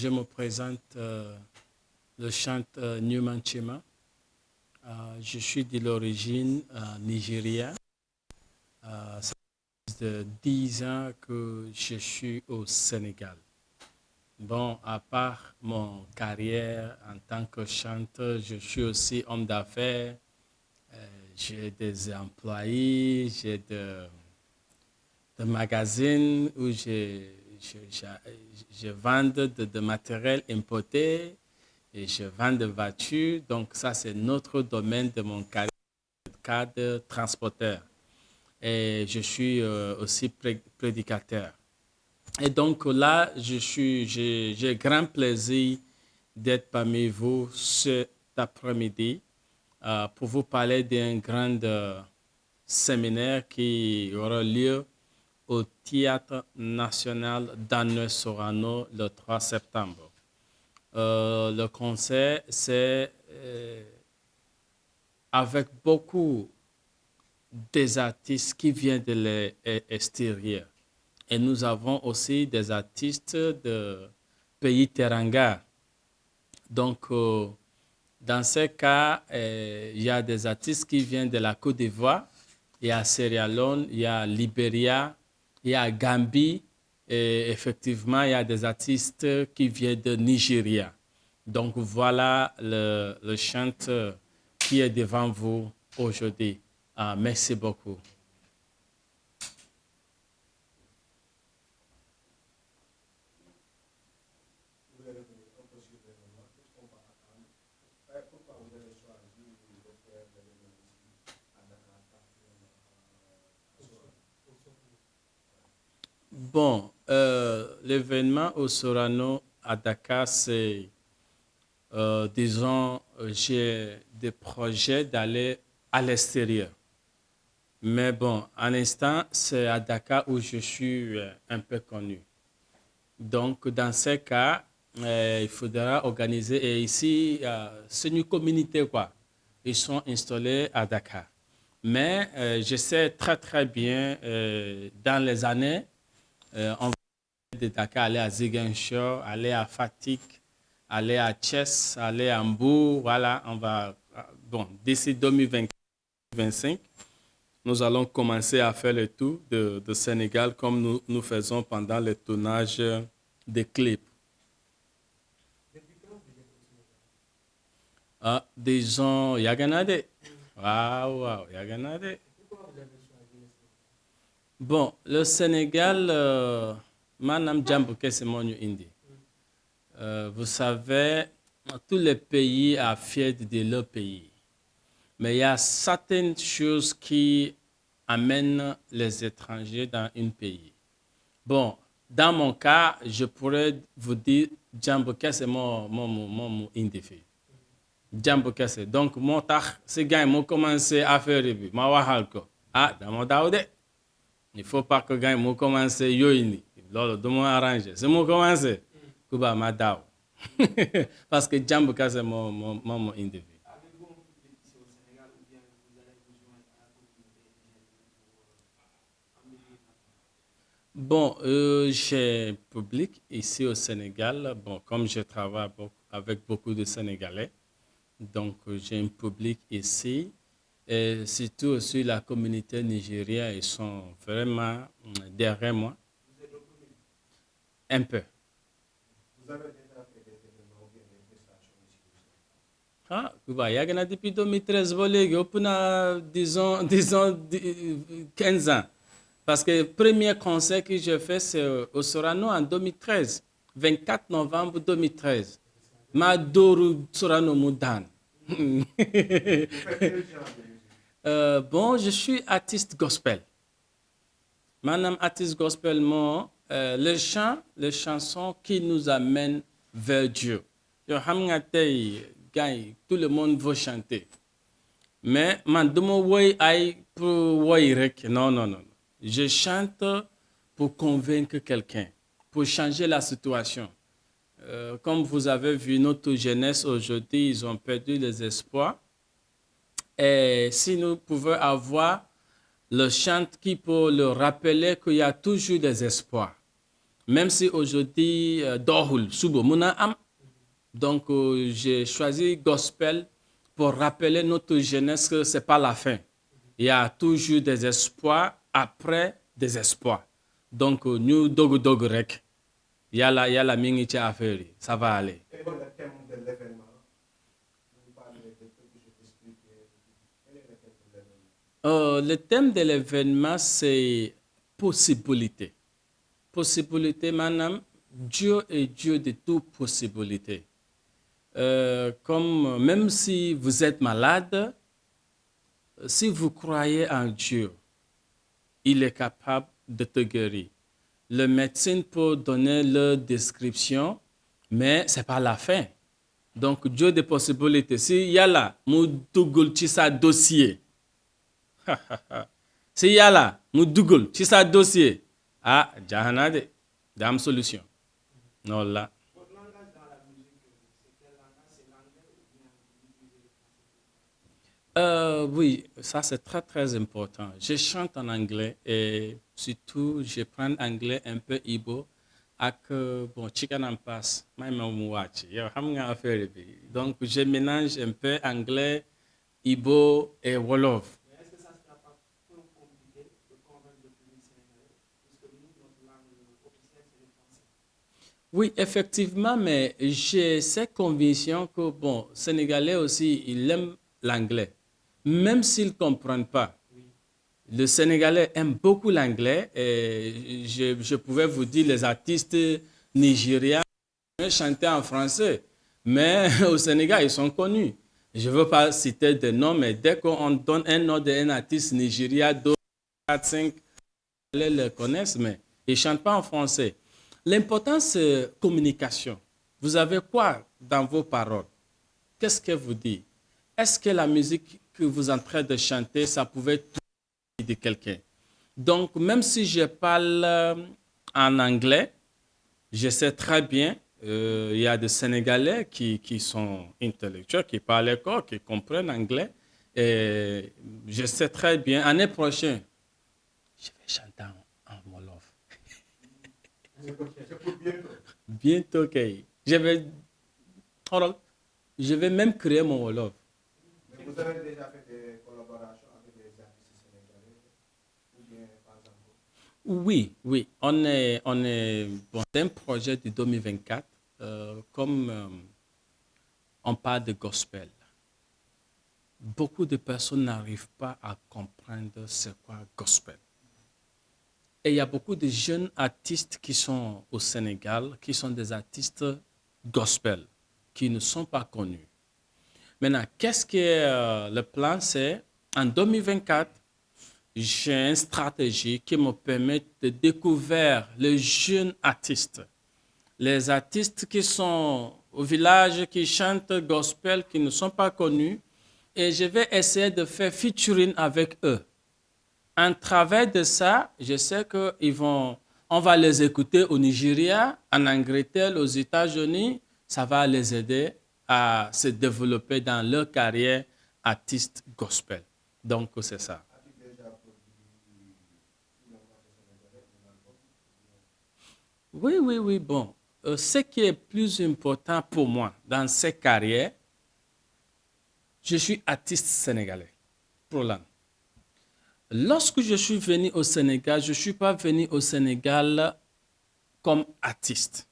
je me présente, le chante Newman Chema. Je suis de l'origine nigérienne. Ça fait de 10 ans que je suis au Sénégal. Bon, à part mon carrière en tant que chanteur, je suis aussi homme d'affaires. J'ai des employés, j'ai de magazines où je vends de matériel importé et je vends des voitures. Donc ça, c'est notre domaine de mon cadre transporteur. Et je suis aussi prédicateur. Et donc là, j'ai grand plaisir d'être parmi vous cet après-midi pour vous parler d'un grand séminaire qui aura lieu au Théâtre national d'Anne Sorano le 3 septembre. Le concert, c'est avec beaucoup des artistes qui viennent de l'extérieur. Et nous avons aussi des artistes de pays Teranga. Donc, dans ce cas, il y a des artistes qui viennent de la Côte d'Ivoire, il y a Sierra Leone, il y a Libéria, il y a Gambie, et effectivement, il y a des artistes qui viennent de Nigeria. Donc, voilà le chanteur qui est devant vous aujourd'hui. Merci beaucoup. Bon, l'événement au Sorano à Dakar, c'est, disons, j'ai des projets d'aller à l'extérieur. Mais bon, à l'instant, c'est à Dakar où je suis un peu connu. Donc, dans ces cas, il faudra organiser. Et ici, c'est une communauté, quoi. Ils sont installés à Dakar. Mais je sais très, très bien, dans les années, on va de Dakar aller à Ziguinchor, aller à Fatick, aller à Thiès, aller à Mbour. Voilà, on va. Bon, d'ici 2025, nous allons commencer à faire le tour de Sénégal comme nous faisons pendant le tournage des clips. Disons, Yaganade. Waouh, waouh, Yaganade. Bon, le Sénégal, Manam Djambouke, c'est mon indi. Vous savez, tous les pays sont fiers de leur pays. Mais il y a certaines choses qui amènent les étrangers dans un pays. Bon, dans mon cas, je pourrais vous dire, Djambouke, c'est mon indiffé. Djambouke, c'est. Donc, mon tach, ces gars, ils commencé à faire revue. Ma wahalko. Ah, dans mon daoude. Il ne faut pas que gars, ils commencé yoini. Lolo, de mon arranger. C'est mon commencé. Kuba, ma daou. Parce que Djambouke, c'est mon individu. Bon, j'ai un public ici au Sénégal. Bon, comme je travaille avec beaucoup de Sénégalais, donc j'ai un public ici. Et surtout aussi la communauté nigérienne, ils sont vraiment derrière moi. Un peu. Ah, Kuba, il y a depuis 2013, disons 15 ans. Parce que le premier concert que j'ai fait, c'est au Sorano en 2013, 24 novembre 2013. Madoru Sorano Moudan. Bon, je suis artiste gospel. Madame artiste gospel, moi, les chansons qui nous amènent vers Dieu. Yo, tout le monde veut chanter. Mais man, pour non, non, non. Je chante pour convaincre quelqu'un, pour changer la situation. Comme vous avez vu, notre jeunesse aujourd'hui, ils ont perdu les espoirs. Et si nous pouvons avoir le chant qui peut leur rappeler qu'il y a toujours des espoirs. Même si aujourd'hui, Dohul, Subo, Muna Am. Donc, j'ai choisi gospel pour rappeler notre jeunesse que ce n'est pas la fin. Il y a toujours des espoirs après des espoirs. Donc, nous, dogu dogu rek. Il y a la mingi affaire. Ça va aller. Quel est le thème de l'événement? Vous parlez de ce que je t'explique. Quel est le thème de l'événement? Le thème de l'événement, c'est possibilité. Possibilité, madame, Dieu est Dieu de toute possibilité. Comme même si vous êtes malade, si vous croyez en Dieu, il est capable de te guérir. Le médecin peut donner leur description, mais ce n'est pas la fin. Donc, Dieu des possibilités. Si y a là, Moudougoul, tu sa dossier. Si y a là, Moudougoul, tu sa dossier. Ah, Jahanade, dame solution. Non, là. Votre langage dans la musique, c'est quel langage? C'est l'anglais ou bien vous utilisez le français? Oui, ça c'est très très important. Je chante en anglais et surtout je prends anglais un peu ibo avec bon chicken en passe. Donc je mélange un peu anglais, ibo et wolof. Mais est-ce que ça ne sera pas trop compliqué de convaincre le public sénégalais? Puisque nous, notre langue officielle, c'est le français. Oui, effectivement, mais j'ai cette conviction que bon, Sénégalais aussi, ils aiment l'anglais, même s'ils ne comprennent pas. Oui. Le Sénégalais aime beaucoup l'anglais et je pouvais vous dire les artistes nigériens chanter en français, mais au Sénégal, ils sont connus. Je ne veux pas citer des noms, mais dès qu'on donne un nom d'un artiste nigérien, 2, 4, 5, les le connaissent, mais ils ne chantent pas en français. L'important, c'est communication. Vous avez quoi dans vos paroles? Qu'est-ce que vous dites? Est-ce que la musique que vous êtes en train de chanter, ça pouvait toucher de quelqu'un? Donc, même si je parle en anglais, je sais très bien, il y a des Sénégalais qui sont intellectuels, qui parlent encore, qui comprennent anglais. Et je sais très bien, l'année prochaine, je vais chanter en Wolof. C'est pour bientôt. Bientôt, ok. Je vais même créer mon Wolof. Mais vous avez déjà fait des collaborations avec des artistes sénégalais ou bien pas encore? Oui, oui. On est bon, c'est un projet de 2024. Comme on parle de gospel, beaucoup de personnes n'arrivent pas à comprendre c'est quoi gospel. Et il y a beaucoup de jeunes artistes qui sont au Sénégal, qui sont des artistes gospel, qui ne sont pas connus. Maintenant, qu'est-ce que le plan? C'est en 2024, j'ai une stratégie qui me permet de découvrir les jeunes artistes, les artistes qui sont au village, qui chantent gospel, qui ne sont pas connus, et je vais essayer de faire featuring avec eux. En travers de ça, je sais on va les écouter au Nigeria, en Angleterre, aux États-Unis. Ça va les aider à se développer dans leur carrière artiste gospel. Donc, c'est ça. As-tu déjà produit sur le marché sénégalais un album? Oui, oui, oui. Bon, ce qui est plus important pour moi dans cette carrière, je suis artiste sénégalais, Prolan. Lorsque je suis venu au Sénégal, je ne suis pas venu au Sénégal comme artiste.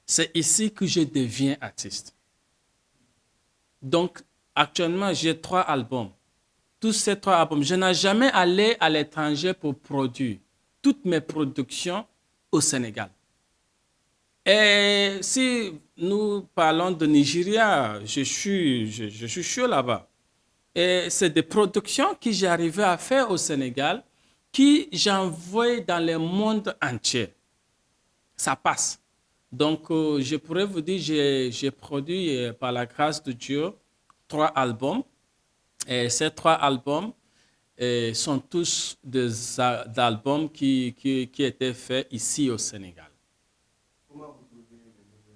C'est ici que je deviens artiste. Donc, actuellement, j'ai 3 albums. Tous ces 3 albums, je n'ai jamais allé à l'étranger pour produire toutes mes productions au Sénégal. Et si nous parlons de Nigeria, je suis chaud là-bas. Et c'est des productions que j'ai arrivé à faire au Sénégal, qui j'envoie dans le monde entier. Ça passe. Donc, je pourrais vous dire, j'ai produit, par la grâce de Dieu, 3 albums. Et ces 3 albums sont tous des albums qui étaient faits ici au Sénégal. Comment vous trouvez le milieu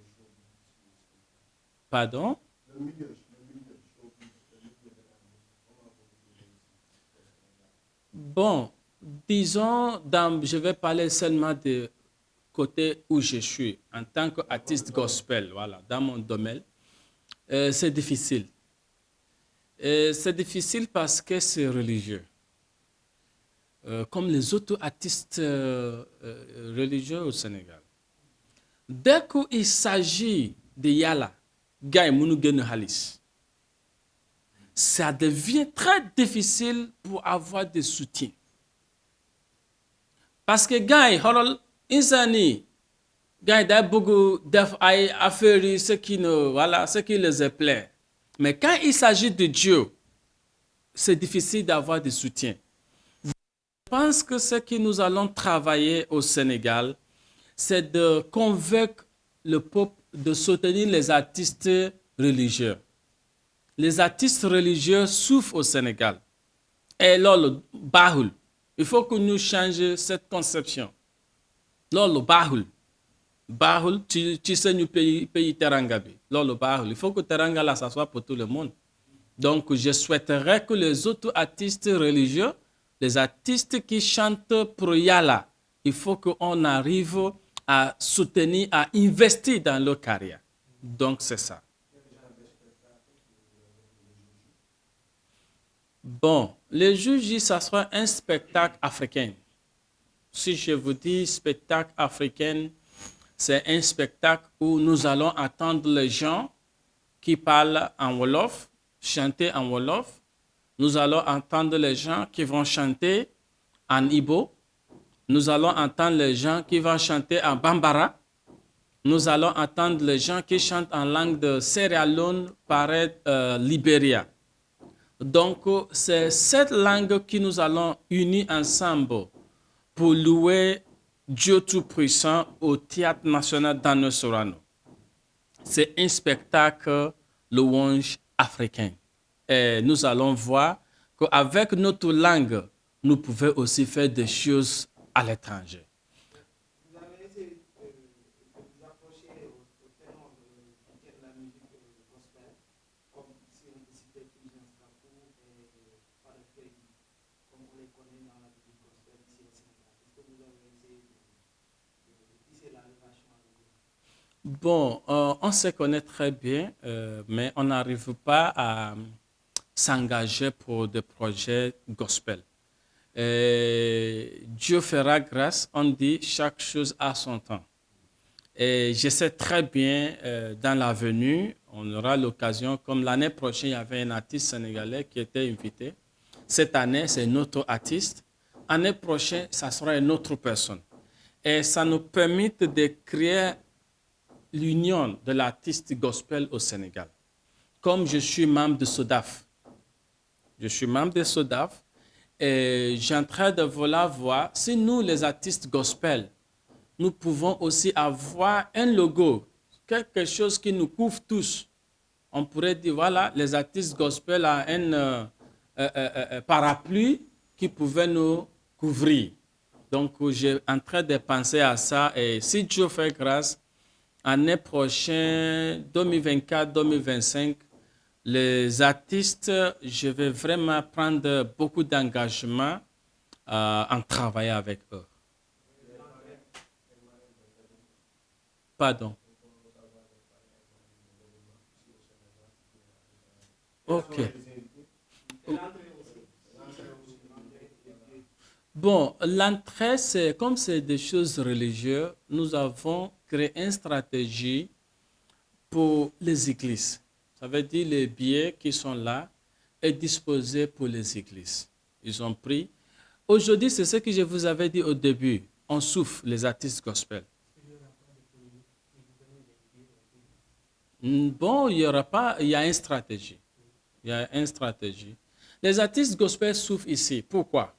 showbiz? Pardon? Le milieu showbiz, le milieu de la musique, comment vous le trouvez ici au Sénégal? Bon, disons, je vais parler seulement de côté où je suis, en tant qu'artiste gospel, voilà, dans mon domaine, c'est difficile. C'est difficile parce que c'est religieux. Comme les autres artistes religieux au Sénégal. Dès qu'il s'agit de Yala, Gaï Mounougene Halis, ça devient très difficile pour avoir des soutiens. Parce que Gaï, Holol, Insani, Gaï Dabougou, Def Aïe, Affaire, ce qui les plaît. Mais quand il s'agit de Dieu, c'est difficile d'avoir des soutiens. Je pense que ce que nous allons travailler au Sénégal, c'est de convaincre le peuple de soutenir les artistes religieux. Les artistes religieux souffrent au Sénégal. Et là, le Bahoul, il faut que nous changions cette conception. Là, le Bahoul, tu sais, nous pays Terangabi. Là, le Bahoul, il faut que Teranga là, ça soit pour tout le monde. Donc, je souhaiterais que les autres artistes religieux, les artistes qui chantent pour Yala, il faut qu'on arrive à soutenir, à investir dans leur carrière. Donc, c'est ça. Bon, le juge, ça sera un spectacle africain. Si je vous dis spectacle africain, c'est un spectacle où nous allons attendre les gens qui parlent en Wolof, chanter en Wolof. Nous allons entendre les gens qui vont chanter en Ibo. Nous allons entendre les gens qui vont chanter en Bambara. Nous allons entendre les gens qui chantent en langue de Sierra Leone, pareil, Libéria. Donc, c'est cette langue que nous allons unir ensemble pour louer Dieu Tout-Puissant au Théâtre National d'Anne Sorano. C'est un spectacle louange africain. Et nous allons voir qu'avec notre langue, nous pouvons aussi faire des choses à l'étranger. Vous avez essayé de vous approcher au ténor de la musique gospel, comme si on décidait Fulgence Kapoor et Father Freddy, comme on les connaît dans la musique gospel ici au Sénégal. Est-ce que vous avez essayé de tisser la relation avec eux? Bon, on se connaît très bien, mais on n'arrive pas à s'engager pour des projets gospel. Dieu fera grâce, on dit chaque chose à son temps. Et je sais très bien, dans l'avenir, on aura l'occasion, comme l'année prochaine, il y avait un artiste sénégalais qui était invité. Cette année, c'est notre artiste. L'année prochaine, ça sera une autre personne. Et ça nous permet de créer l'union de l'artiste gospel au Sénégal. Comme je suis membre de SODAF, et j'ai en train de vouloir voir si nous, les artistes gospel, nous pouvons aussi avoir un logo, quelque chose qui nous couvre tous. On pourrait dire, voilà, les artistes gospel ont un parapluie qui pouvait nous couvrir. Donc, j'ai en train de penser à ça et si Dieu fait grâce, année prochaine, 2024-2025, les artistes, je vais vraiment prendre beaucoup d'engagement en travaillant avec eux. Pardon. Ok. Bon, l'entrée, c'est comme c'est des choses religieuses, nous avons créé une stratégie pour les églises. Ça veut dire les billets qui sont là et disposés pour les églises. Ils ont pris. Aujourd'hui, c'est ce que je vous avais dit au début. On souffre, les artistes gospel. Bon, il y aura pas, il y a une stratégie. Il y a une stratégie. Les artistes gospel souffrent ici. Pourquoi?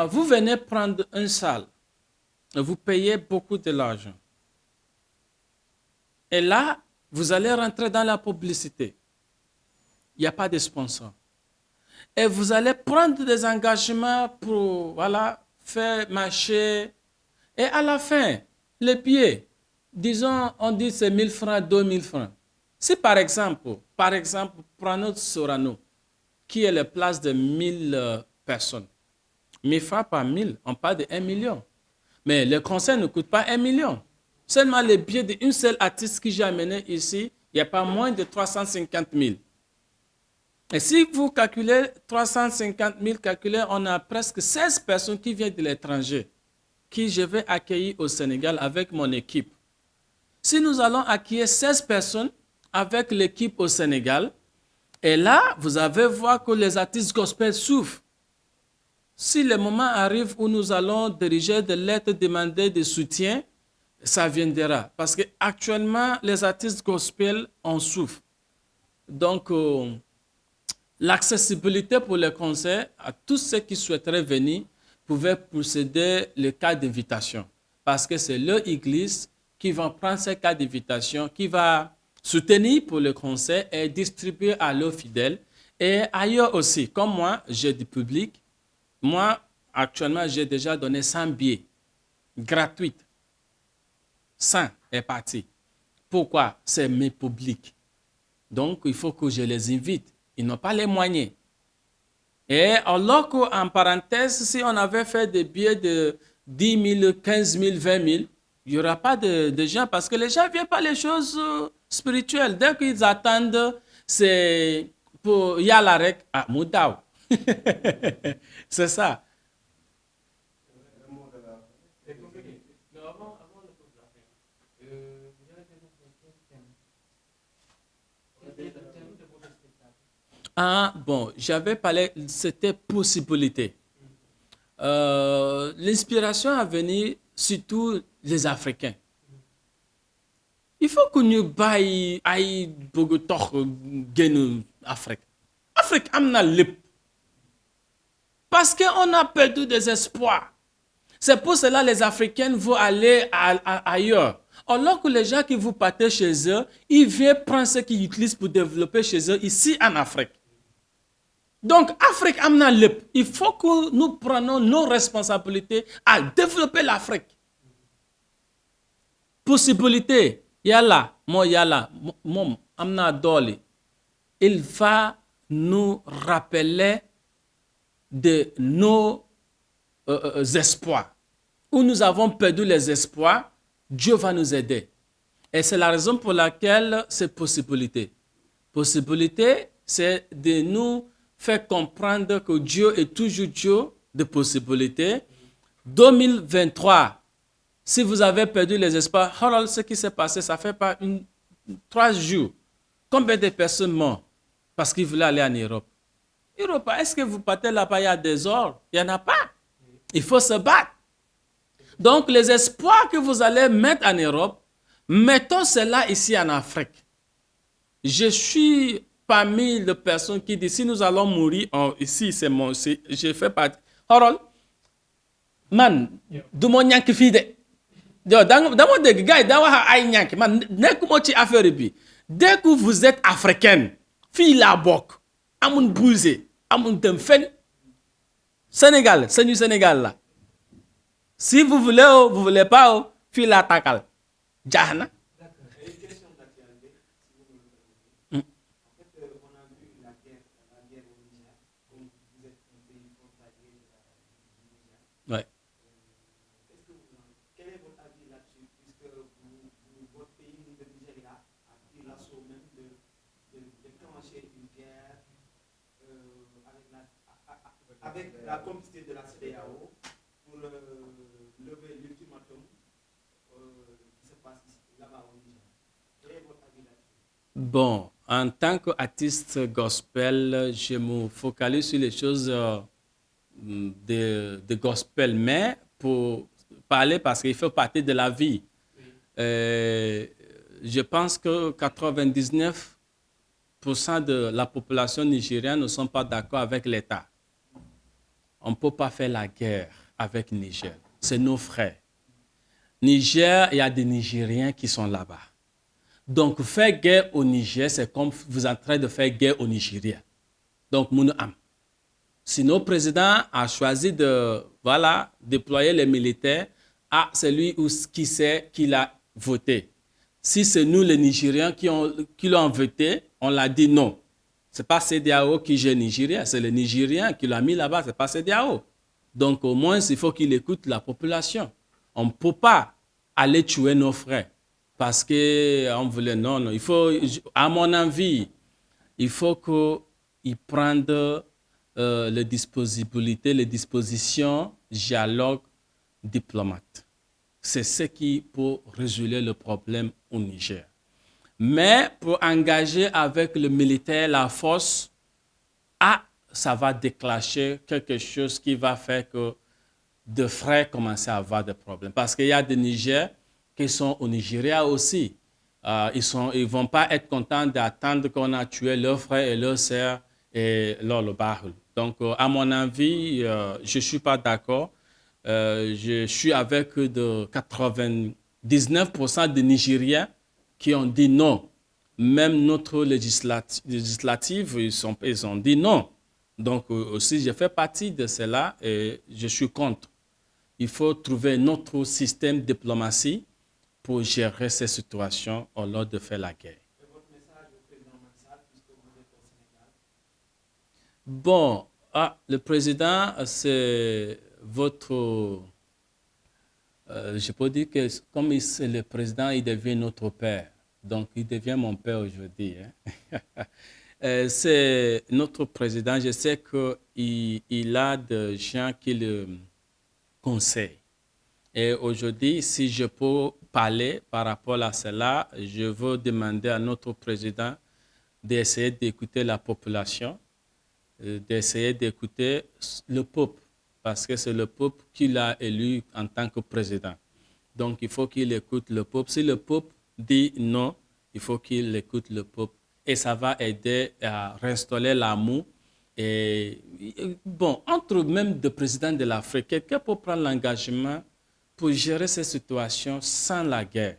Vous venez prendre une salle, vous payez beaucoup de l'argent. Et là, vous allez rentrer dans la publicité. Il n'y a pas de sponsor. Et vous allez prendre des engagements pour voilà, faire marcher. Et à la fin, les billets, disons, on dit c'est 1000 francs, 2000 francs. Si par exemple, prenons Sorano, qui est la place de 1000 personnes. 1000 francs par 1000, on parle de 1 million. Mais le concert ne coûte pas 1 million. Seulement les billets d'une seule artiste que j'ai amené ici, il n'y a pas moins de 350 000. Et si vous calculez 350 000, calculez, on a presque 16 personnes qui viennent de l'étranger, qui je vais accueillir au Sénégal avec mon équipe. Si nous allons accueillir 16 personnes avec l'équipe au Sénégal, et là, vous allez voir que les artistes gospel souffrent. Si le moment arrive où nous allons diriger des lettres, demander des soutiens, ça viendra. Parce qu'actuellement, les artistes gospel en souffrent. Donc, l'accessibilité pour les concerts à tous ceux qui souhaiteraient venir pouvaient procéder le cas d'invitation. Parce que c'est leur église qui va prendre ces cas d'invitation, qui va soutenir pour le concert et distribuer à leurs fidèles. Et ailleurs aussi, comme moi, j'ai du public. Moi, actuellement, j'ai déjà donné 100 billets gratuits. 100 est parti. Pourquoi? C'est mes publics. Donc, il faut que je les invite. Ils n'ont pas les moyens. Et alors qu'en parenthèse, si on avait fait des billets de 10 000, 15 000, 20 000, il n'y aura pas de gens parce que les gens ne viennent pas les choses spirituelles. Dès qu'ils attendent, c'est pour Yalarek à Moudao. C'est ça. Ah, bon, j'avais parlé, c'était possibilité. L'inspiration à venir, surtout les Africains. Il faut que nous baillons à Bogotá, Afrique. Afrique, amna lip. Parce qu'on a perdu des espoirs. C'est pour cela que les Africains vont aller ailleurs. Alors que les gens qui vous partez chez eux, ils viennent prendre ce qu'ils utilisent pour développer chez eux ici en Afrique. Donc, Afrique amna lip. Il faut que nous prenions nos responsabilités à développer l'Afrique. Possibilité, yalla, moi yalla, mom amna doli. Il va nous rappeler de nos espoirs. Où nous avons perdu les espoirs, Dieu va nous aider. Et c'est la raison pour laquelle c'est possibilité. Possibilité, c'est de nous faire comprendre que Dieu est toujours Dieu de possibilités. 2023, si vous avez perdu les espoirs, regarde ce qui s'est passé, ça fait pas 3 jours. Combien de personnes mortes parce qu'ils voulaient aller en Europe? Europe, est-ce que vous partez là-bas, il y a des ors? Il n'y en a pas. Il faut se battre. Donc, les espoirs que vous allez mettre en Europe, mettons cela ici en Afrique. Je suis parmi les personnes qui disent, si nous allons mourir, ici, c'est mon, je fais partie. Harold, man, du mon ñank fii de. Yo, dama dégg gars yi daa wax ay ñank, man nekkuma ci affaire bi. Dès que vous êtes africaine, fii laa bokk, amun bougé, amun dem fen. Sénégal, c'est du Sénégal là. Si vous voulez pas, fii laa takal. Jahna. Et une question d'actualité, si vous me le permettez. En fait, on a vu la guerre au Niger, comme vous êtes un pays frontalier du Niger. Ouais. Quel est votre avis là-dessus, puisque votre pays, le Nigeria, a pris l'assaut même de déclencher une guerre avec la complicité de la CEDEAO pour lever l'ultimatum qui se passe ici, là-bas au Niger. Quel est votre avis là-dessus? Bon, en tant qu'artiste gospel, je me focalise sur les choses de gospel, mais pour parler parce qu'il fait partie de la vie. Je pense que 99% de la population nigérienne ne sont pas d'accord avec l'État. On ne peut pas faire la guerre avec Niger. C'est nos frères. Niger, il y a des Nigériens qui sont là-bas. Donc, faire guerre au Niger, c'est comme vous êtes en train de faire guerre au Nigeria. Donc, mon am. Si notre président a choisi de déployer les militaires, c'est lui qui sait qui l'a voté. Si c'est nous, les Nigériens, qui l'ont voté, on l'a dit non. Ce n'est pas CEDEAO qui gère Nigeria, c'est le Nigérien qui l'a mis là-bas, ce n'est pas CEDEAO. Donc, au moins, il faut qu'il écoute la population. On ne peut pas aller tuer nos frères parce qu'on voulait. Non, non. Il faut, à mon avis, il faut qu'ils prennent les disponibilités, les dispositions, dialogue diplomate. C'est ce qui peut résoudre le problème au Niger. Mais pour engager avec le militaire, la force, ça va déclencher quelque chose qui va faire que de frères commencent à avoir des problèmes. Parce qu'il y a des Nigériens qui sont au Nigeria aussi. Ils vont pas être contents d'attendre qu'on a tué leurs frères et leurs sœurs et leur le Bahul. Donc, à mon avis, je ne suis pas d'accord. Je suis avec de 99% des Nigériens qui ont dit non. Même notre législative, ils ont dit non. Donc aussi, je fais partie de cela et je suis contre. Il faut trouver notre système de diplomatie pour gérer ces situations au lieu de faire la guerre. Et votre message au président Macky Sall, puisque vous êtes au Sénégal? Bon, le président, c'est votre... je peux dire que comme c'est le président, il devient notre père. Donc, il devient mon père aujourd'hui. Hein. C'est notre président. Je sais qu'il a des gens qui le conseillent. Et aujourd'hui, si je peux parler par rapport à cela, je veux demander à notre président d'essayer d'écouter la population, d'essayer d'écouter le peuple, parce que c'est le peuple qui l'a élu en tant que président. Donc, il faut qu'il écoute le peuple. Si le peuple dit non, il faut qu'il écoute le peuple. Et ça va aider à restaurer l'amour. Et bon, entre même deux présidents de l'Afrique, quelqu'un peut prendre l'engagement pour gérer ces situations sans la guerre.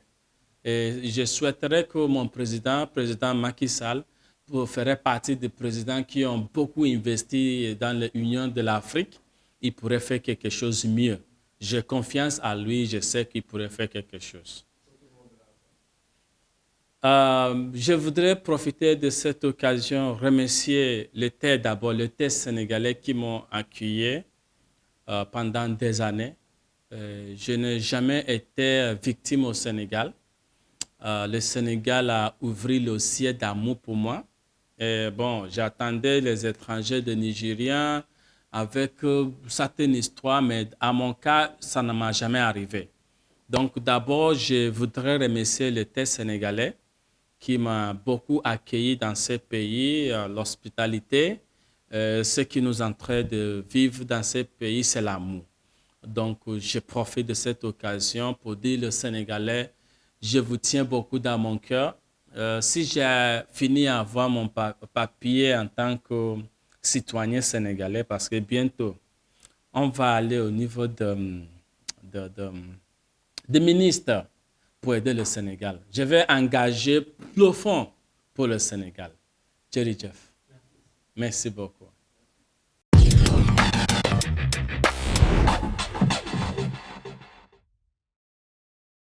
Et je souhaiterais que mon président Macky Sall, ferait partie des présidents qui ont beaucoup investi dans l'Union de l'Afrique. Il pourrait faire quelque chose de mieux. J'ai confiance à lui, je sais qu'il pourrait faire quelque chose. Je voudrais profiter de cette occasion, remercier l'État d'abord, l'État sénégalais qui m'ont accueilli pendant des années. Je n'ai jamais été victime au Sénégal. Le Sénégal a ouvert le ciel d'amour pour moi. Et bon, j'attendais les étrangers de Nigériens avec certaines histoires, mais à mon cas, ça ne m'a jamais arrivé. Donc d'abord, je voudrais remercier l'État sénégalais qui m'a beaucoup accueilli dans ce pays, l'hospitalité. Ce qui nous est en train de vivre dans ce pays, c'est l'amour. Donc, je profite de cette occasion pour dire aux Sénégalais, je vous tiens beaucoup dans mon cœur. Si j'ai fini à avoir mon papier en tant que citoyen sénégalais, parce que bientôt, on va aller au niveau de ministre pour aider le Sénégal. Je vais engager profond pour le Sénégal. Jerry Jeff. Merci beaucoup.